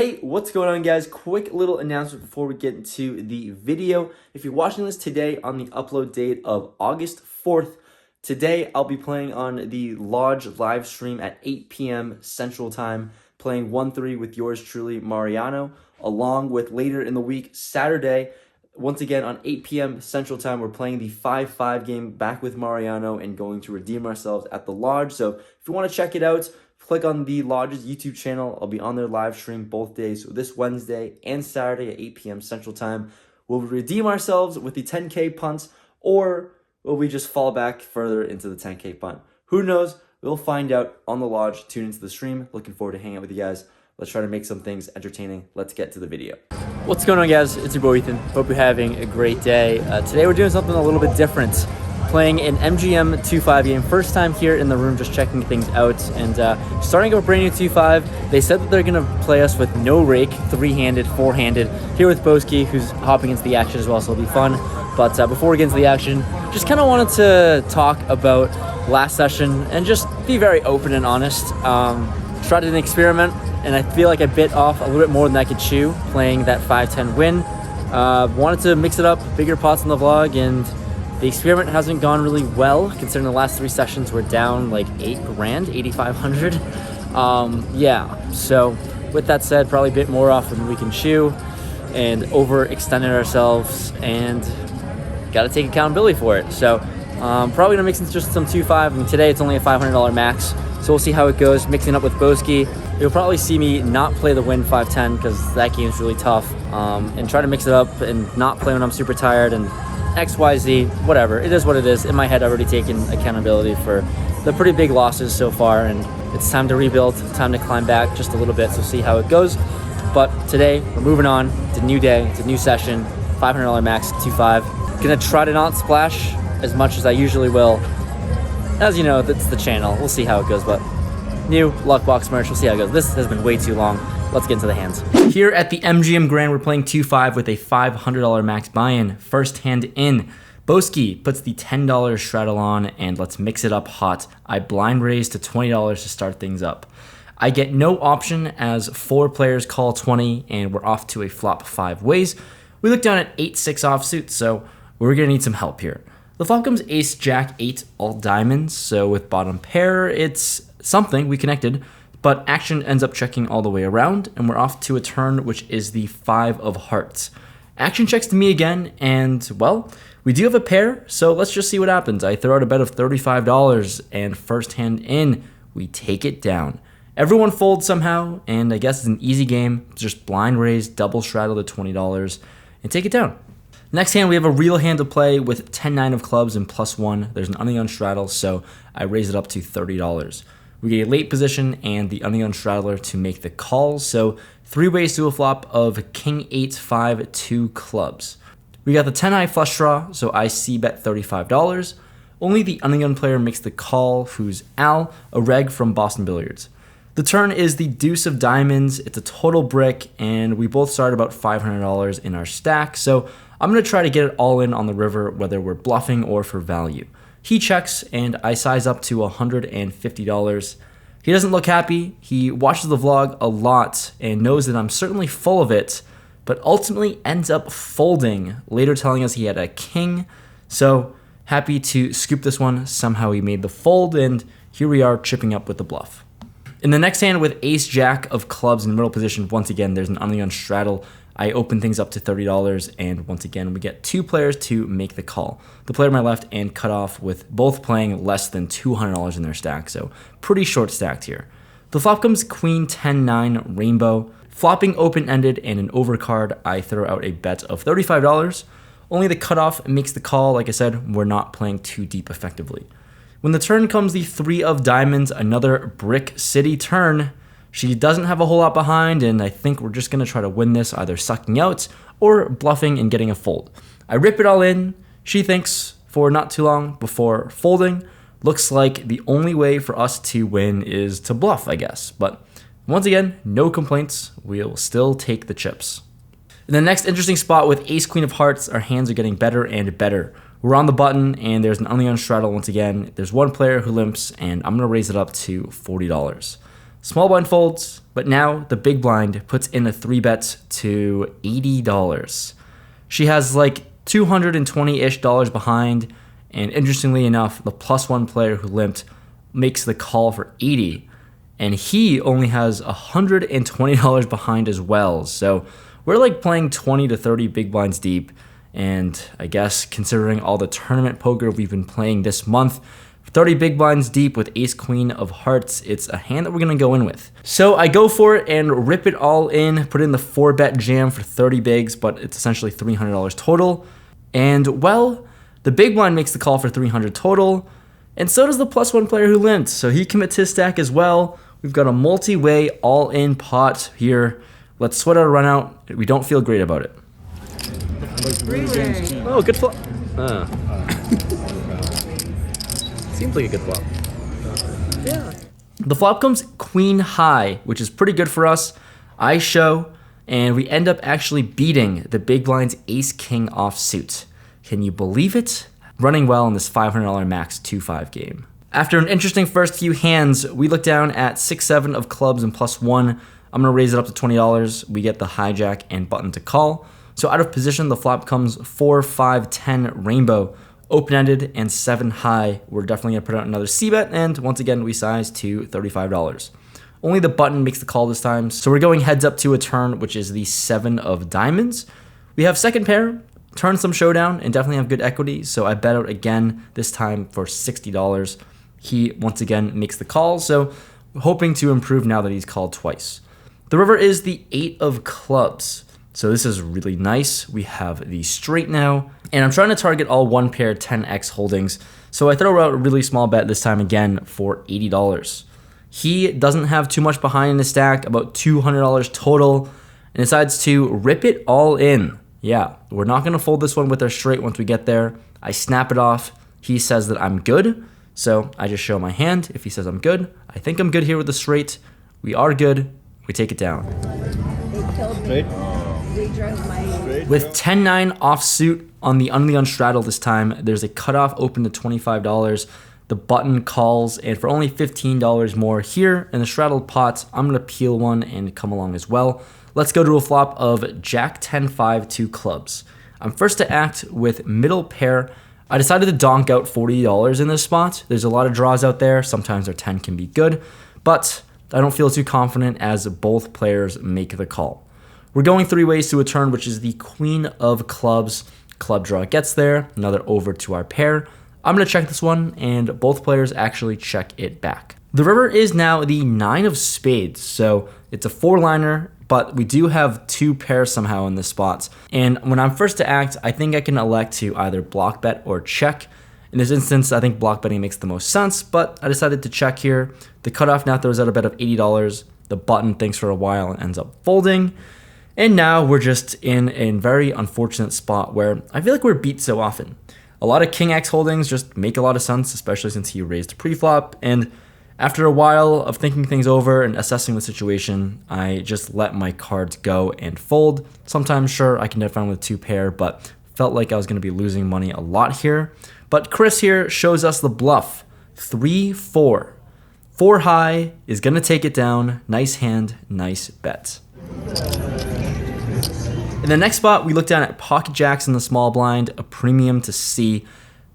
Hey, what's going on, guys? Quick little announcement before we get into the video. If you're watching this today on the upload date of August 4th, today I'll be playing on the Lodge live stream at 8 p.m. Central Time, playing 1-3 with yours truly, Mariano, along with later in the week, Saturday, once again on 8 p.m. Central Time, we're playing the 5-5 game back with Mariano and going to redeem ourselves at the Lodge. So if you want to check it out, click on the Lodge's YouTube channel. I'll be on their live stream both days. So this Wednesday and Saturday at 8 p.m. Central Time. Will we redeem ourselves with the 10K punt, or will we just fall back further into the 10K punt? Who knows? We'll find out on the Lodge. Tune into the stream. Looking forward to hanging out with you guys. Let's try to make some things entertaining. Let's get to the video. What's going on, guys? It's your boy Ethan. Hope you're having a great day. Today we're doing something a little bit different. Playing an MGM 2-5 game. First time here in the room, just checking things out. And starting up a brand new 2-5. They said that they're going to play us with no rake, three-handed, four-handed. Here with Boski, who's hopping into the action as well, so it'll be fun. But before we get into the action, just kind of wanted to talk about last session and just be very open and honest. Tried an experiment, and I feel like I bit off a little bit more than I could chew playing that 5-10 win. Wanted to mix it up, bigger pots in the vlog, and the experiment hasn't gone really well, considering the last 3 sessions were down like $8,000, $8,500. Yeah, so with that said, probably a bit more off than we can chew and overextended ourselves, and got to take accountability for it. So probably gonna mix in just some 2-5. I mean, today it's only a $500 max, so we'll see how it goes. Mixing up with Boski. You'll probably see me not play the win 5-10 because that game's really tough, and try to mix it up and not play when I'm super tired and XYZ, whatever. It is what it is. In my head, I've already taken accountability for the pretty big losses so far, and it's time to rebuild, time to climb back just a little bit, so see how it goes. But today, we're moving on. It's a new day. It's a new session. $500 max, 2-5. Gonna try to not splash as much as I usually will. As you know, that's the channel. We'll see how it goes, but new luck box merch. We'll see how it goes. This has been way too long. Let's get into the hands. Here at the MGM Grand, we're playing 2-5 with a $500 max buy-in. First hand in. Boski puts the $10 straddle on, and let's mix it up hot. I blind raise to $20 to start things up. I get no option as 4 players call 20, and we're off to a flop 5 ways. We look down at 8-6 offsuit, so we're gonna need some help here. The flop comes ace, jack, 8, all diamonds, so with bottom pair, it's something, we connected, but action ends up checking all the way around, and we're off to a turn, which is the 5 of hearts. Action checks to me again, and, well, we do have a pair, so let's just see what happens. I throw out a bet of $35, and first hand in, we take it down. Everyone folds somehow, and I guess it's an easy game. Just blind raise, double straddle to $20, and take it down. Next hand, we have a real hand to play with 10-9 of clubs and +1. There's an undergun straddle, so I raise it up to $30. We get a late position and the undergun straddler to make the call, so 3 ways to a flop of king 8-5 2 clubs. We got the 10-high flush draw, so I c-bet $35. Only the undergun player makes the call, who's Al, a reg from Boston Billiards. The turn is the deuce of diamonds. It's a total brick, and we both start about $500 in our stack, so I'm going to try to get it all in on the river, whether we're bluffing or for value. He checks, and I size up to $150. He doesn't look happy. He watches the vlog a lot and knows that I'm certainly full of it, but ultimately ends up folding, later telling us he had a king. So happy to scoop this one. Somehow he made the fold, and here we are chipping up with the bluff. In the next hand with ace-jack of clubs in the middle position, once again, there's an undergun straddle. I open things up to $30, and once again, we get 2 players to make the call. The player on my left and cut off with both playing less than $200 in their stack, so pretty short stacked here. The flop comes queen 10-9 rainbow. Flopping open-ended and an overcard, I throw out a bet of $35. Only the cutoff makes the call. Like I said, we're not playing too deep effectively. When the turn comes the 3 of diamonds, another brick city turn. She doesn't have a whole lot behind, and I think we're just going to try to win this, either sucking out or bluffing and getting a fold. I rip it all in. She thinks for not too long before folding. Looks like the only way for us to win is to bluff, I guess. But once again, no complaints. We'll still take the chips. In the next interesting spot with ace, queen of hearts, our hands are getting better and better. We're on the button, and there's an undergun straddle once again. There's 1 player who limps, and I'm going to raise it up to $40. Small blind folds, but now the big blind puts in a 3-bet to $80. She has like $220-ish behind, and interestingly enough, the +1 player who limped makes the call for 80, and he only has $120 behind as well. So we're like playing 20 to 30 big blinds deep, and I guess considering all the tournament poker we've been playing this month, 30 big blinds deep with ace queen of hearts, it's a hand that we're gonna go in with. So I go for it and rip it all in, put in the 4-bet jam for 30 bigs, but it's essentially $300 total. And well, the big blind makes the call for 300 total, and so does the +1 player who limped. So he commits his stack as well. We've got a multi-way all-in pot here. Let's sweat out a run out. We don't feel great about it. Oh, good flop. Seems like a good flop. Yeah. The flop comes queen high, which is pretty good for us. I show, and we end up actually beating the big blind's ace king offsuit. Can you believe it? Running well in this $500 max 2-5 game. After an interesting first few hands, we look down at 6-7 of clubs and +1. I'm gonna raise it up to $20. We get the hijack and button to call. So out of position, the flop comes 4, 5, 10 rainbow, open-ended and 7 high. We're definitely gonna put out another c-bet, and once again, we size to $35. Only the button makes the call this time. So we're going heads up to a turn, which is the 7 of diamonds. We have second pair, turn some showdown, and definitely have good equity. So I bet out again, this time for $60. He once again makes the call, so hoping to improve now that he's called twice. The river is the 8 of clubs. So this is really nice. We have the straight now, and I'm trying to target all 1 pair 10x holdings. So I throw out a really small bet this time again for $80. He doesn't have too much behind in his stack, about $200 total, and decides to rip it all in. Yeah, we're not gonna fold this one with our straight once we get there. I snap it off. He says that I'm good. So I just show my hand. If he says I'm good, I think I'm good here with the straight. We are good. We take it down. Straight. With 10-9 offsuit on the unleon straddle this time, there's a cutoff open to $25. The button calls, and for only $15 more here in the straddled pot, I'm gonna peel one and come along as well. Let's go to a flop of Jack 10-5 2 clubs. I'm first to act with middle pair. I decided to donk out $40 in this spot. There's a lot of draws out there. Sometimes our 10 can be good, but I don't feel too confident as both players make the call. We're going 3 ways to a turn, which is the queen of clubs. Club draw gets there, another over to our pair. I'm gonna check this one, and both players actually check it back. The river is now the 9 of spades, so it's a 4-liner, but we do have 2 pairs somehow in this spot. And when I'm first to act, I think I can elect to either block bet or check. In this instance, I think block betting makes the most sense, but I decided to check here. The cutoff now throws out a bet of $80. The button thinks for a while and ends up folding. And now we're just in a very unfortunate spot where I feel like we're beat so often. A lot of King X holdings just make a lot of sense, especially since he raised pre-flop. And after a while of thinking things over and assessing the situation, I just let my cards go and fold. Sometimes, sure, I can defend with 2 pair, but felt like I was going to be losing money a lot here. But Chris here shows us the bluff. 3-4. 4 high is going to take it down. Nice hand, nice bet. In the next spot, we look down at pocket jacks in the small blind, a premium to C.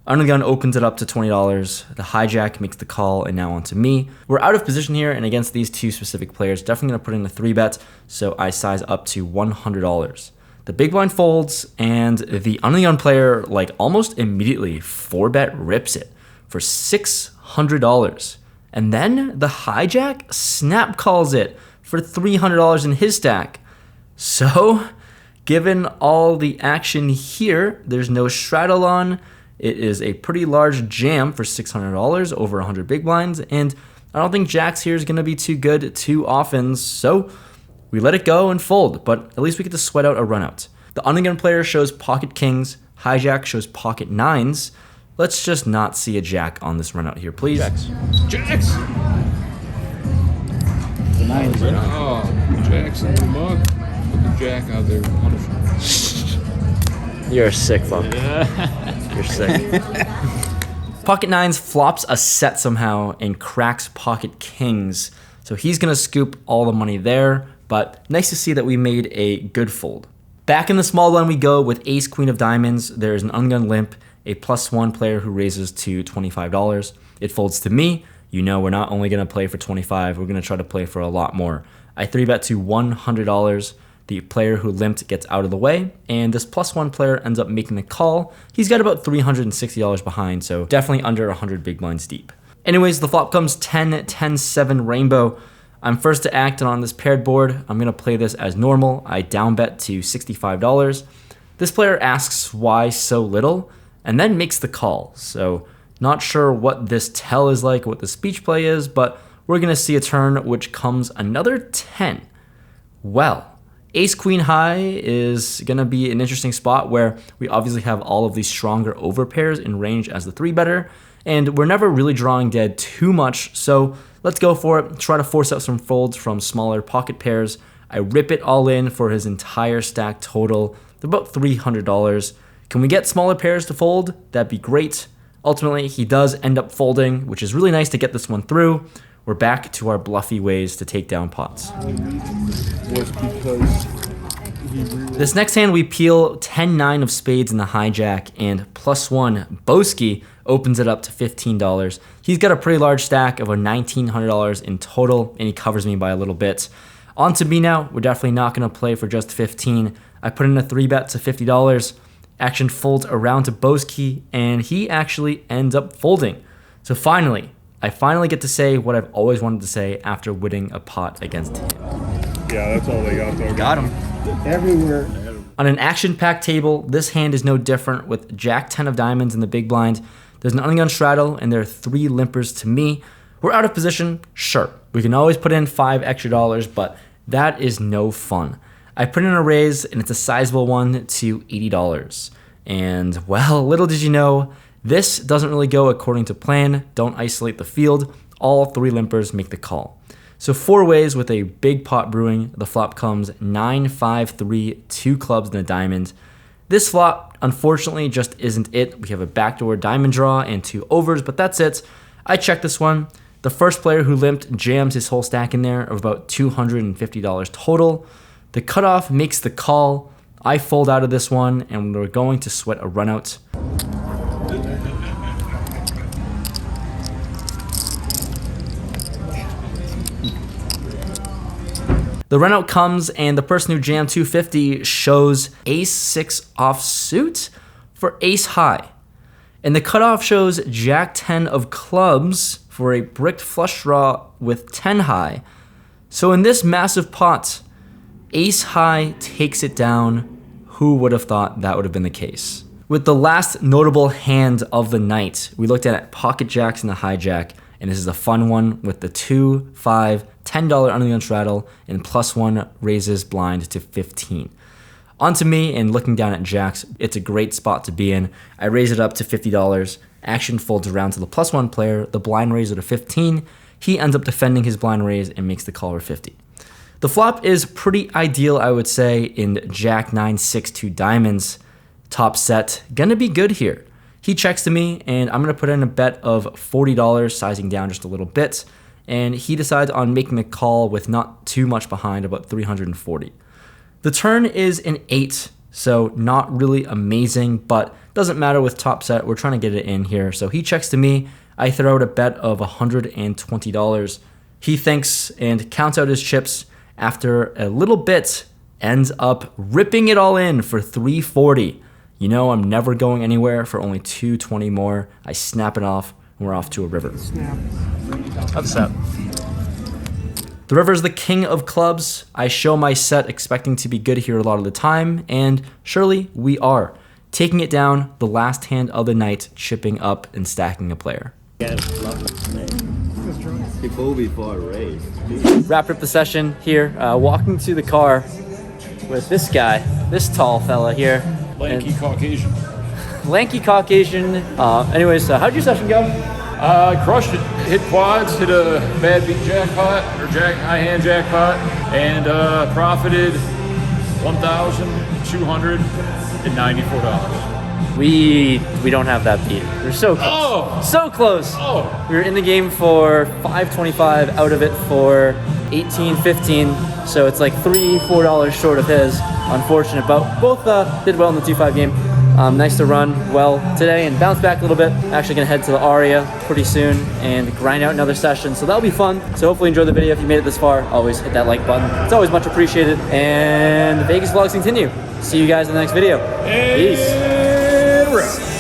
Under the gun opens it up to $20. The hijack makes the call, and now onto me. We're out of position here, and against these 2 specific players, definitely gonna put in a 3-bet, so I size up to $100. The big blind folds, and the under the gun player, like almost immediately, 4-bet rips it for $600. And then the hijack snap calls it for $300 in his stack. So, given all the action here, there's no straddle on. It is a pretty large jam for $600 over 100 big blinds, and I don't think jacks here is going to be too good too often, so we let it go and fold, but at least we get to sweat out a run out. The under the gun player shows pocket kings, hijack shows pocket 9s. Let's just not see a jack on this run out here, please. Jacks. Jacks! The 9s, right? Oh, jacks in the mug. Put the jack out there. Wonderful. You're a sick fuck. Yeah. You're sick. Pocket 9s flops a set somehow and cracks pocket kings. So he's gonna scoop all the money there, but nice to see that we made a good fold. Back in the small blind we go with ace queen of diamonds. There's an ungun limp, a +1 player who raises to $25. It folds to me. You know we're not only gonna play for 25, we're gonna try to play for a lot more. I 3-bet to $100. The player who limped gets out of the way, and this +1 player ends up making the call. He's got about $360 behind, so definitely under 100 big blinds deep. Anyways, the flop comes 10, 10, 7 rainbow. I'm first to act, and on this paired board, I'm gonna play this as normal. I down bet to $65. This player asks why so little, and then makes the call. So not sure what this tell is like, what the speech play is, but we're gonna see a turn which comes another 10. Well, ace queen high is gonna be an interesting spot where we obviously have all of these stronger overpairs in range as the 3-better, and we're never really drawing dead too much, so let's go for it. Try to force out some folds from smaller pocket pairs. I rip it all in for his entire stack total, about $300. Can we get smaller pairs to fold? That'd be great. Ultimately, he does end up folding, which is really nice to get this one through. We're back to our bluffy ways to take down pots. This next hand we peel 10-9 of spades in the hijack, and +1 Boski opens it up to $15. He's got a pretty large stack of $1,900 in total, and he covers me by a little bit. On to me now. We're definitely not going to play for just 15. I put in a 3-bet to $50. Action folds around to Boski, and he actually ends up folding. So I finally get to say what I've always wanted to say after winning a pot against him. Yeah, that's all they got though. Got him. Everywhere. On an action-packed table, this hand is no different with Jack 10 of diamonds in the big blind. There's an ungun straddle, and there are 3 limpers to me. We're out of position, sure. We can always put in $5 extra, but that is no fun. I put in a raise, and it's a sizable one to $80. And, well, little did you know, this doesn't really go according to plan. Don't isolate the field. All 3 limpers make the call. So 4 ways with a big pot brewing. The flop comes 9, 5, 3, 2 clubs and a diamond. This flop, unfortunately, just isn't it. We have a backdoor diamond draw and 2 overs, but that's it. I check this one. The first player who limped jams his whole stack in there of about $250 total. The cutoff makes the call. I fold out of this one, and we're going to sweat a run out. The run out comes, and the person who jammed 250 shows ace-6 offsuit for ace high. And the cutoff shows Jack 10 of clubs for a bricked flush draw with 10 high. So in this massive pot, ace high takes it down. Who would have thought that would have been the case? With the last notable hand of the night, we looked at pocket jacks and the hijack, and this is a fun one with the 2, 5, $10 ungun straddle, and +1 raises blind to 15. On to me, and looking down at jacks, it's a great spot to be in. I raise it up to $50. Action folds around to the +1 player, the blind raiser to 15. He ends up defending his blind raise and makes the call for 50. The flop is pretty ideal, I would say, in Jack 9, 6, 2 diamonds. Top set, gonna be good here. He checks to me, and I'm gonna put in a bet of $40, sizing down just a little bit, and he decides on making a call with not too much behind, about 340. The turn is an 8, so not really amazing, but doesn't matter with top set. We're trying to get it in here. So he checks to me. I throw out a bet of $120. He thinks and counts out his chips. After a little bit, ends up ripping it all in for 340. You know I'm never going anywhere for only 220 more. I snap it off, and we're off to a river. Snap. How's the set? The river is the king of clubs. I show my set expecting to be good here a lot of the time, and surely we are. Taking it down, the last hand of the night, chipping up and stacking a player. Before I race. Wrapped up the session here, walking to the car with this guy, this tall fella here. Lanky Caucasian. Lanky Caucasian. Anyways, how'd your session go? I crushed it. Hit quads, hit a bad beat jackpot, or high hand jackpot, and profited $1,294. We don't have that beat. We're so close. Oh! So close. Oh! We were in the game for 525, out of it for 18.15. So it's like $3-4 short of his. Unfortunate, but both did well in the 2-5 game. Nice to run well today and bounce back a little bit. Actually gonna head to the Aria pretty soon and grind out another session. So that'll be fun. So hopefully enjoy the video. If you made it this far, always hit that like button. It's always much appreciated. And the Vegas vlogs continue. See you guys in the next video. Peace.